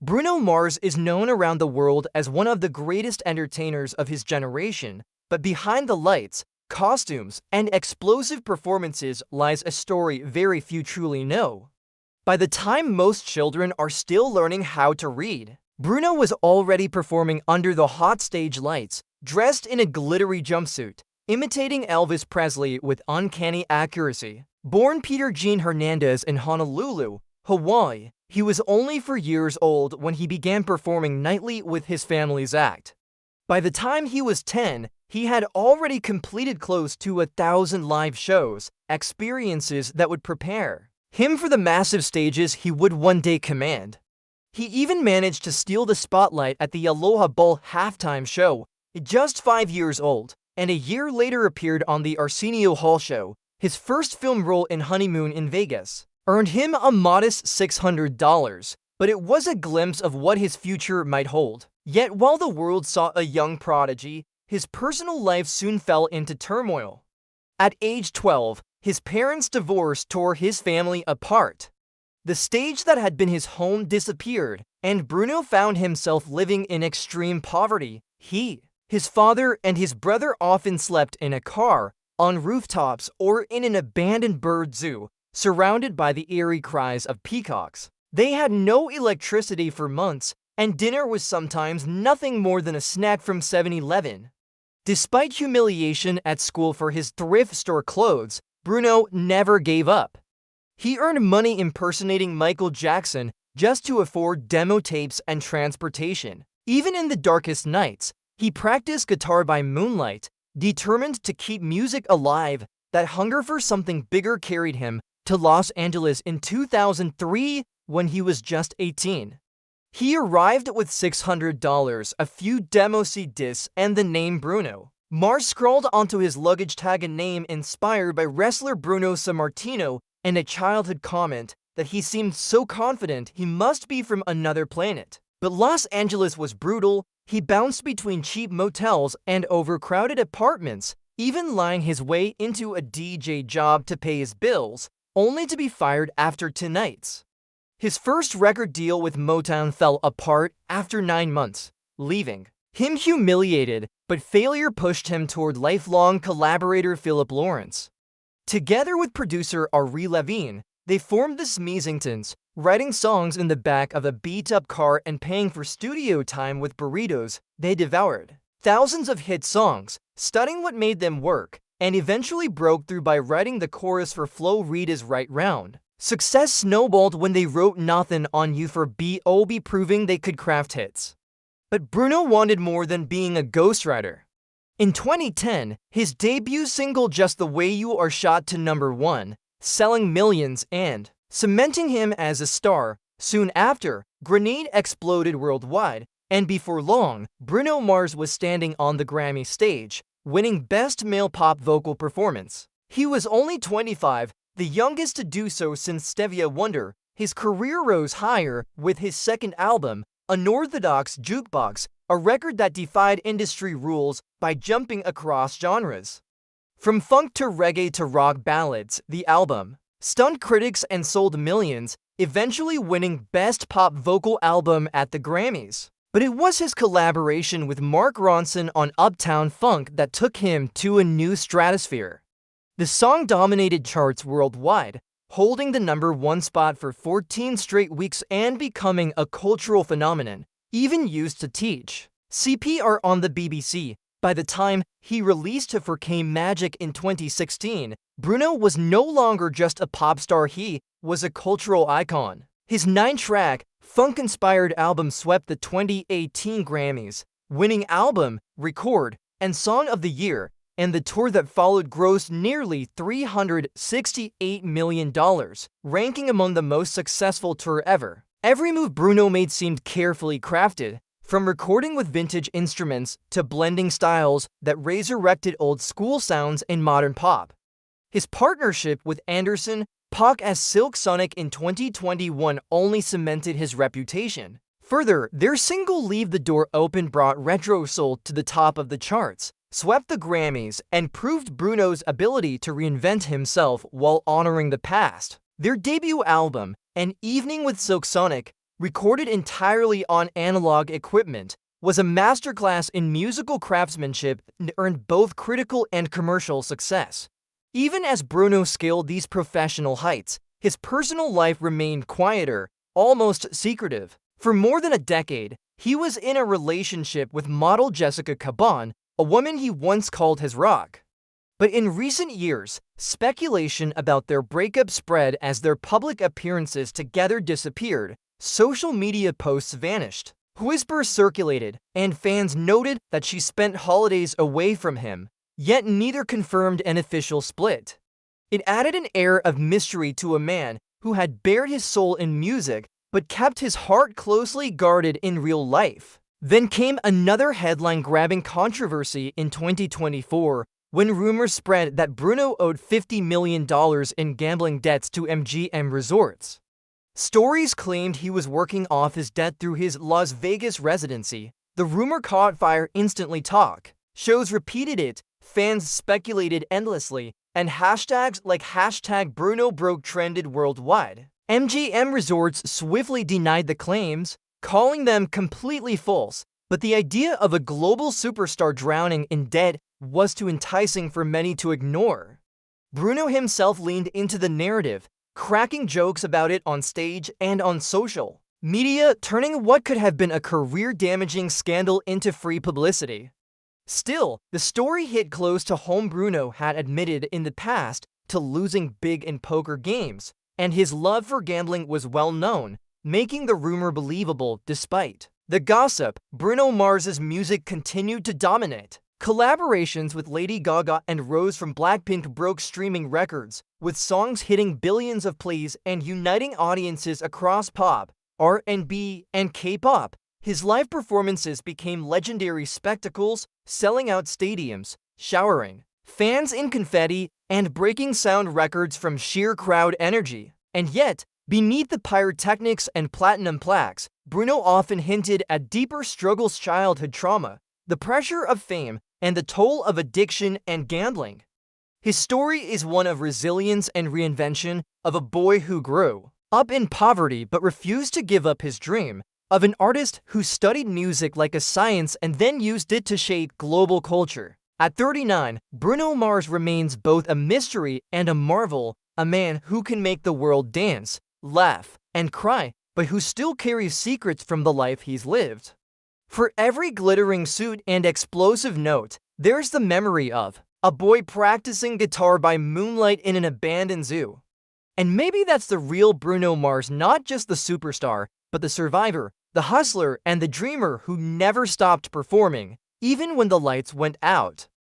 Bruno Mars is known around the world as one of the greatest entertainers of his generation, but behind the lights, costumes, and explosive performances lies a story very few truly know. By the time most children are still learning how to read, Bruno was already performing under the hot stage lights, dressed in a glittery jumpsuit, imitating Elvis Presley with uncanny accuracy. Born Peter Jean Hernandez in Honolulu, Hawaii, he was only 4 years old when he began performing nightly with his family's act. By the time he was 10, he had already completed close to 1,000 live shows, experiences that would prepare him for the massive stages he would one day command. He even managed to steal the spotlight at the Aloha Bowl halftime show, just 5 years old, and a year later appeared on the Arsenio Hall show. His first film role in Honeymoon in Vegas earned him a modest $600, but it was a glimpse of what his future might hold. Yet while the world saw a young prodigy, his personal life soon fell into turmoil. At age 12, his parents' divorce tore his family apart. The stage that had been his home disappeared, and Bruno found himself living in extreme poverty. His father, and his brother often slept in a car, on rooftops, or in an abandoned bird zoo, surrounded by the eerie cries of peacocks. They had no electricity for months, and dinner was sometimes nothing more than a snack from 7-Eleven. Despite humiliation at school for his thrift store clothes, Bruno never gave up. He earned money impersonating Michael Jackson just to afford demo tapes and transportation. Even in the darkest nights, he practiced guitar by moonlight, determined to keep music alive. That hunger for something bigger carried him to Los Angeles in 2003 when he was just 18. He arrived with $600, a few demo CDs, and the name Bruno. Mars scrawled onto his luggage tag a name inspired by wrestler Bruno Sammartino and a childhood comment that he seemed so confident he must be from another planet. But Los Angeles was brutal. He bounced between cheap motels and overcrowded apartments, even lying his way into a DJ job to pay his bills, only to be fired after 2 nights. His first record deal with Motown fell apart after 9 months, leaving him humiliated, but failure pushed him toward lifelong collaborator Philip Lawrence. Together with producer Ari Levine, they formed the Smeezingtons, writing songs in the back of a beat-up car and paying for studio time with burritos they devoured. Thousands of hit songs, studying what made them work, and eventually broke through by writing the chorus for Flo Rida's Right Round. Success snowballed when they wrote Nothin' on You for B.O.B., proving they could craft hits. But Bruno wanted more than being a ghostwriter. In 2010, his debut single Just the Way You Are shot to #1, selling millions and cementing him as a star. Soon after, Grenade exploded worldwide, and before long, Bruno Mars was standing on the Grammy stage, winning Best Male Pop Vocal Performance. He was only 25, the youngest to do so since Stevie Wonder. His career rose higher with his second album, Unorthodox Jukebox, a record that defied industry rules by jumping across genres. From funk to reggae to rock ballads, the album stunned critics and sold millions, eventually winning Best Pop Vocal Album at the Grammys. But it was his collaboration with Mark Ronson on Uptown Funk that took him to a new stratosphere. The song dominated charts worldwide, holding the #1 spot for 14 straight weeks and becoming a cultural phenomenon, even used to teach CPR on the BBC. By the time he released For Came Magic in 2016, Bruno was no longer just a pop star, he was a cultural icon. His 9-track, funk-inspired album swept the 2018 Grammys, winning Album, Record, and Song of the Year, and the tour that followed grossed nearly $368 million, ranking among the most successful tour ever. Every move Bruno made seemed carefully crafted, from recording with vintage instruments to blending styles that resurrected old-school sounds in modern pop. His partnership with Anderson .Paak as Silk Sonic in 2021 only cemented his reputation. Further, their single Leave the Door Open brought retro soul to the top of the charts, swept the Grammys, and proved Bruno's ability to reinvent himself while honoring the past. Their debut album, An Evening with Silk Sonic, recorded entirely on analog equipment, was a masterclass in musical craftsmanship and earned both critical and commercial success. Even as Bruno scaled these professional heights, his personal life remained quieter, almost secretive. For more than a decade, he was in a relationship with model Jessica Caban, a woman he once called his rock. But in recent years, speculation about their breakup spread as their public appearances together disappeared. Social media posts vanished. Whispers circulated, and fans noted that she spent holidays away from him, yet neither confirmed an official split. It added an air of mystery to a man who had bared his soul in music but kept his heart closely guarded in real life. Then came another headline-grabbing controversy in 2024 when rumors spread that Bruno owed $50 million in gambling debts to MGM Resorts. Stories claimed he was working off his debt through his Las Vegas residency. The rumor caught fire instantly. Talk shows repeated it, fans speculated endlessly, and hashtags like #BrunoBroke trended worldwide. MGM Resorts swiftly denied the claims, calling them completely false, but the idea of a global superstar drowning in debt was too enticing for many to ignore. Bruno himself leaned into the narrative, cracking jokes about it on stage and on social media, turning what could have been a career-damaging scandal into free publicity. Still, the story hit close to home. Bruno had admitted in the past to losing big in poker games, and his love for gambling was well known, making the rumor believable despite the gossip. Bruno Mars's music continued to dominate. Collaborations with Lady Gaga and Rose from Blackpink broke streaming records, with songs hitting billions of plays and uniting audiences across pop, R&B, and K-pop. His live performances became legendary spectacles, selling out stadiums, showering fans in confetti, and breaking sound records from sheer crowd energy. And yet, beneath the pyrotechnics and platinum plaques, Bruno often hinted at deeper struggles: childhood trauma, the pressure of fame, and the toll of addiction and gambling. His story is one of resilience and reinvention, of a boy who grew up in poverty but refused to give up his dream, of an artist who studied music like a science and then used it to shape global culture. At 39, Bruno Mars remains both a mystery and a marvel, a man who can make the world dance, laugh, and cry, but who still carries secrets from the life he's lived. For every glittering suit and explosive note, there's the memory of a boy practicing guitar by moonlight in an abandoned zoo. And maybe that's the real Bruno Mars, not just the superstar, but the survivor, the hustler, and the dreamer who never stopped performing, even when the lights went out.